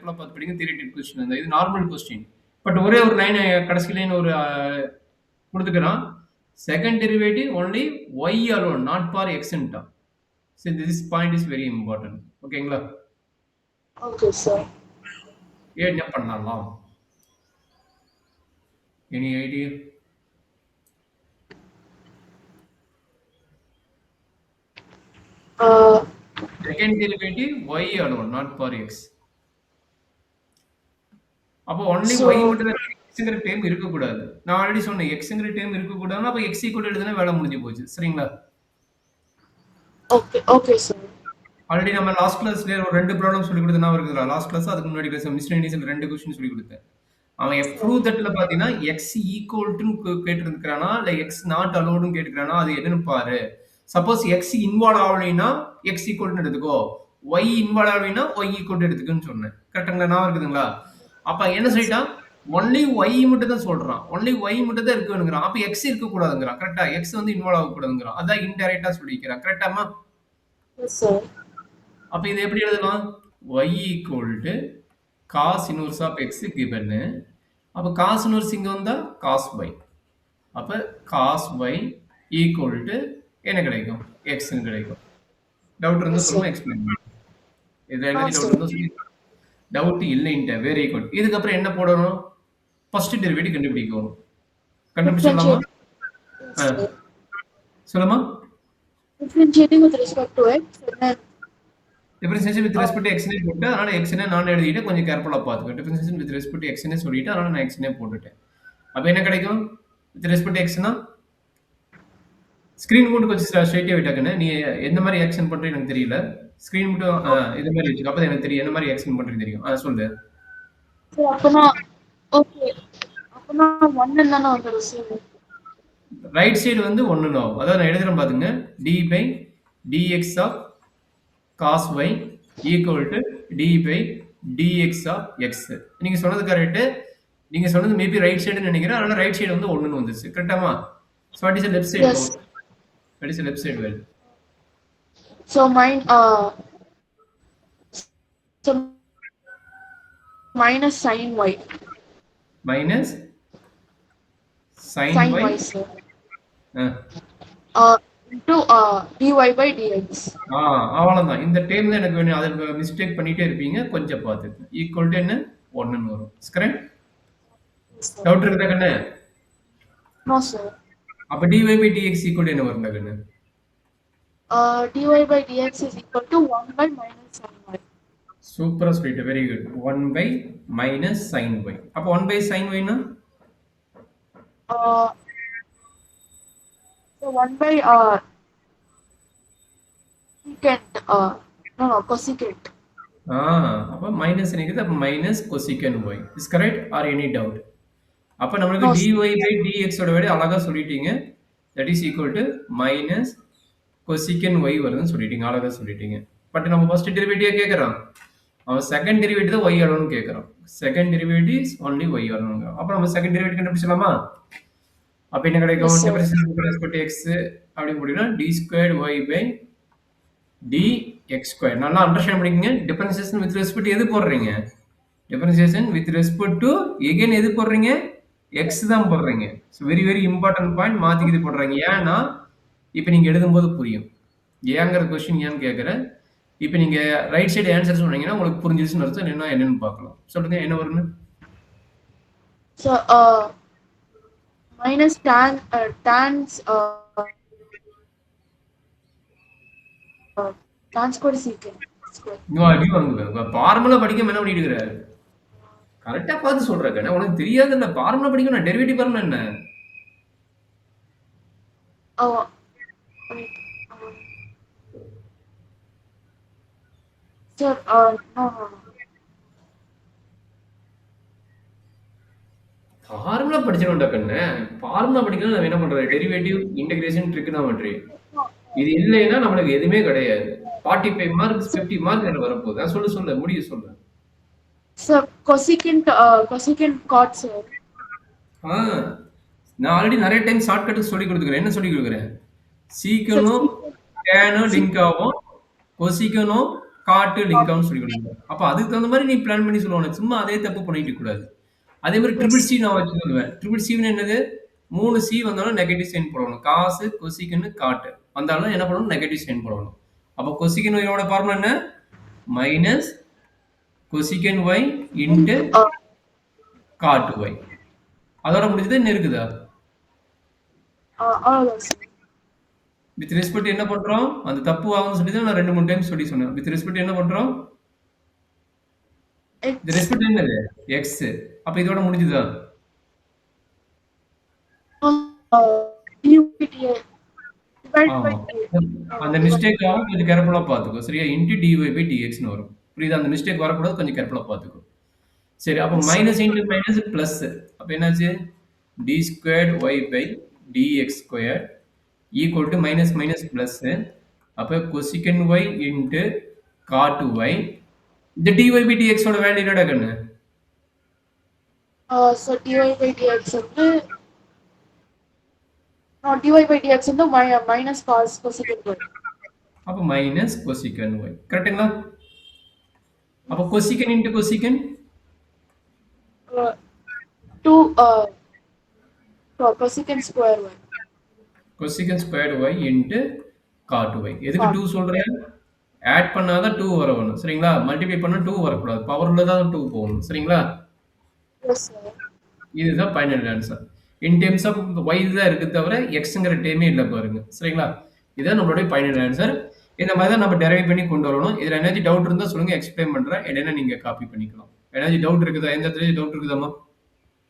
கேர்ஃபுல்லா பார்த்து படிங்க. தியரிட்டிக் கொஸ்டின் அந்த இது நார்மல் கொஸ்டின். பட் ஒரே ஒரு லைன் கடைசி லைன் ஒரு குடுத்துக்கிறான். Second derivative only y alone, not for x ன்ட்டான். So this point is very important. ஓகேங்களா? Okay, sir. என்ன பண்ணலாம்? Any idea? Second derivative y alone, not for x. அப்போ only So, y மட்டும் தான் xங்கிற டேர்ம் இருக்கக்கூடாது. நான் ஆல்ரெடி சொன்னேன் xங்கிற டேர்ம் இருக்கக்கூடாதுன்னா அப்போ x ஈக்குவல் எழுதுனா வேலை முடிஞ்சு போச்சு. சரிங்களா? okay, sir. ஆல்ரெடி நம்ம லாஸ்ட் கிளாஸ்ல ஒரு 2 ப்ராப்ளம் சொல்லி கொடுத்தேன் நான் இருக்குதா? லாஸ்ட் கிளாஸ் அதுக்கு முன்னாடி கிளாஸ் மிஸ்லேனியஸ்ல 2 क्वेश्चन சொல்லி கொடுத்தேன். அவன் ப்ரூவ் தட்ல பாத்தீங்கன்னா x ஈக்குவல் டு கேட்டிருக்கானா இல்ல x நாட் அலோவ்டுன்னு கேட்டிருக்கானா அது என்னன்னு பாரு. சப்போஸ் x இன்வால்வ் ஆகலைன்னா x ஈக்குவல் டு எடுத்துக்கோ. y இன்வால்வ் ஆகலைன்னா y ஈக்குவல் டு எடுத்துக்கோன்னு சொன்னேன். கரெக்ட்டுங்களா? நான் இருக்குதுங்களா? அப்ப என்ன சொல்லிட்டான்? ஒன்லி y மட்டும் தான் சொல்றான். ஒன்லி y மட்டும் தான் இருக்குங்கிறான். அப்ப x இருக்க கூடாதுங்கிறான். கரெக்ட்டா? x வந்து இன்வால்வ் ஆக கூடாதுங்கிறான். அதான் இன்டைரக்டா சொல்லிக்கிறான். கரெக்ட்டாமா? Yes, sir. அப்ப இது எப்படி எழுதலாம்? y equal to cos inverse of x given. அப்ப cos inverse இங்க வந்தா cos y. அப்ப cos y equal to என்ன கிடைக்கும்? x ன்னு கிடைக்கும். டவுட் இருந்தா Yes, சொல்லுங்க sir. எக்ஸ்பிளைன் பண்ணுங்க. இதுல No, ஏதாச்சும் டவுட் sir. இருந்தா சொல்லி டவுட் இல்லைன்ட்ட வெரி குட். இதுக்கப்புறம் என்ன போடணும்? ஃபர்ஸ்ட் டெரிவேட்டிவ் கண்டுபிடிக்கணும். கண்டுபிடிச்சிடலாமா? Yes, sir. சொல்லுமா? Differentiating with respect to x and then differentiation with respect to எக்ஸ்னே போட்டு அதனால எக்ஸ்னே நான் எழுதிட்டு கொஞ்சம் கேர்ஃபுல்லா பார்த்துக்கோ. டிஃபரன்சியேஷன் வித் ரெஸ்பெக்ட் டு எக்ஸ்னே சொல்லிட்டு அதனால நான் எக்ஸ்னே போட்டுட்டேன். அப்ப என்ன கிடைக்கும்? வித் ரெஸ்பெக்ட் டு எக்ஸ்னா ஸ்கிரீன் மட்டும் கொஞ்சம் ஸ்ட்ரைட்டா விட்டாக்கண்ணே. நீ எந்த மாதிரி ஆக்ஷன் பண்றீங்க எனக்கு தெரியல. ஸ்கிரீன் மட்டும் இது மாதிரி வச்சுக்கோ. அப்ப எனக்கு தெரியும் என்ன மாதிரி ஆக்ஷன் பண்றீங்க தெரியும். சொல்லு. sir அப்பனா okay. அப்பனா 1 தான வந்துரும் sir. ரைட் சைடு வந்து 1 ன்னு ஆகும். அதாவது நான் எழுதுறேன் பாத்துங்க. d by dx of cos y equal to d by dx of x. நீங்க சொன்னது கரெக்ட். நீங்க சொன்னது மேபி ரைட் சைடுன்னு நினைக்கிறேன். அதனால ரைட் சைடு வந்து 1 ன்னு வந்துச்சு. கரெக்ட்டாமா? So what is the left side? Yes. What is the left side well? So mine so minus sin y. Minus sin y. sir. Uh, Into dy by dx. அவ்வளவுதான். இந்த டேர்ம்ல எனக்கு வேணும். அதை மிஸ்டேக் பண்ணிட்டே இருப்பீங்க. கொஞ்சம் பார்த்துட்டு. ஈக்குவல் டு என்ன? 1 ன்னு வரும். கரெக்ட்? டவுட் இருக்குதா கண்ணே? No, sir. அப்ப dy by dx equal to என்ன வரும்டா கண்ணே? dy by dx is equal to 1 by minus sin y. சூப்பரா சொல்லிட்டு. Very good. 1 by minus sin y. அப்ப 1 by sin y னா? So 1 by secant no cosecant. அப்ப minus இருக்குது. அப்ப minus cosecant y. Is correct or any doubt? அப்ப நமக்கு dy by dx ஓட வேல்யூ அழகா சொல்லிட்டீங்க. That is equal to minus cosecant y வருதுன்னு சொல்லிட்டீங்க. அழகா சொல்லிட்டீங்க. பட் நம்ம ஃபர்ஸ்ட் டெரிவேட்டிவ் கேக்குறோம். அவன் செகண்ட் டெரிவேட்டிவ் தான் y alone கேக்குறோம். Second derivative is only y alone. அப்ப நம்ம செகண்ட் டெரிவேட்டிவ் கண்டுபிடிச்சலாமா? அப்ப என்ன கிடைக்கும்? Differentiation with respect to x அப்படி போடினா d squared y by dx squared. நல்லா அண்டர்ஸ்டாண்ட் பண்ணிக்கங்க. டிஃபரன்ஷியேஷன் வித் ரெஸ்பெக்ட் எது போடுறீங்க? Differentiation with respect to again எது போடுறீங்க? x தான் போடுறீங்க. So very very important point. மாத்திக்கிது போடுறீங்க. ஏன்னா இப்போ நீங்க எழுதும்போது புரியும். ஏங்கற क्वेश्चन ஏன்னு கேக்குறேன். இப்போ நீங்க ரைட் சைடு ஆன்சர் சொன்னீங்கன்னா உங்களுக்கு புரிஞ்சிருச்சுன்னு அர்த்தம். என்னன்னு பார்க்கலாம். சொல்லுங்க என்ன வரும்னு? So minus tan square secant square. நீ அடி வாங்குவ. ஃபார்முலா படிக்க என்ன பண்ணிட்டு இருக்கற? கரெக்ட்டா பார்த்து சொல்றேன். உனக்கு தெரியாதுல்ல. ஃபார்முலா படிக்கணும். நான் டெரிவேட்டிவ் ஃபார்முலா என்ன? Sir, no. ஃபார்முலா படிச்சணும்டா கண்ணே. ஃபார்முலா படிக்கணும். நான் என்ன பண்றது? Derivative, integration, trigonometry. இது இல்லைன்னா நமக்கு எதுவுமே கிடையாது. 45 மார்க்ஸ் 50 மார்க் என்ன வரப்போகுது? சொல்லு முடிய சொல்லு. Sir, cosecant cot sir. நான் ஆல்ரெடி நிறைய டைம் ஷார்ட்கட் சொல்லி கொடுத்துக்கிறேன். என்ன சொல்லி கொடுக்குறேன்? சீக்கனும் டேனும் லிங்க் ஆகும். கொசிக்கனும் காட்டு லிங்கான்னு சொல்லி கொடுங்க. அப்ப அதுக்கு தகுந்த மாதிரி நீ பிளான் பண்ணி சொல்லணும். சும்மா அதே தப்பு பண்ணிட்டு இருக்க கூடாது. அதே மாதிரி ட்ரிபிள் சி நான் வச்சு சொல்லுவேன். ட்ரிபிள் சின்னு என்னது? 3 சி வந்தாலும் நெகட்டிவ் சைன் போடணும். காசு, கொசிக்கன்னு, காட்டு வந்தாலும் என்ன பண்ணணும்? நெகட்டிவ் சைன் போடணும். அப்ப கொசிக்கன் ஒய்யோட ஃபார்முலா என்ன? மைனஸ் கொசிக்கன் ஒய் இன்ட்டு காட்டு ஒய். அதோட முடிஞ்சது என்ன இருக்குதா? அவ்வளவுதான் சார். வித் ரெஸ்பெக்ட் என்ன பண்றோம்? அந்த தப்பு ஆகும்னு சொல்லி தான் நான் 2, 3 டைம் சொல்லி சொன்னேன். வித் ரெஸ்பெக்ட் என்ன பண்றோம்? வித் ரெஸ்பெக்ட் என்னது? எக்ஸ். அப்ப இதோட முடிஞ்சுதா? ஆமா. அந்த மிஸ்டேக் ஆகும் கொஞ்சம் கேர்ஃபுல்லா பார்த்துக்கோ. சரியா? இன்டு dy பை dxன்னு வரும். புரியுதா? அந்த மிஸ்டேக் வரக்கூடாது. கொஞ்சம் கேர்ஃபுல்லா பார்த்துக்கோ. சரி. அப்ப மைனஸ் இன்டு மைனஸ் பிளஸ். அப்ப என்னாச்சு? d squared y by dx squared equal to minus minus plus. அப்ப cosecant y into cot y. இந்த dy பை dx ஓட வேல்யூ என்னடா கண்ணு? So dy by dx வந்து dy by dx வந்து minus cos cosecant y. அப்ப minus cosecant y. கரெக்ட்டுங்களா? அப்ப cosecant into cosecant 2 cosecant square y. Cosecant squared y into cot y. எதுக்கு 2 சொல்றேன்? ஆட் பண்ணாதான் 2 வரணும். சரிங்களா? மல்டிப்ளை பண்ணா 2 வரக்கூடாது. பவர்ல தான் 2 போகணும். சரிங்களா? Yes sir. இதுதான் final answer. In terms of y தான் இருக்கு தவிர xங்கிற டேமே இல்ல பாருங்க. சரிங்களா? இதுதான் நம்மளுடைய ஃபைனல் ஆன்சர். இந்த மாதிரி தான் நம்ம டெரைவ் பண்ணி கொண்டு வரணும். இதுல ஏதாச்சும் டவுட் இருந்தா சொல்லுங்க, எக்ஸ்பிளைன் பண்றேன். இல்லைன்னா நீங்க காப்பி பண்ணிக்கலாம். ஏதாச்சும் டவுட் இருக்குதா? எந்த இடத்துல டவுட் இருக்குதாமா?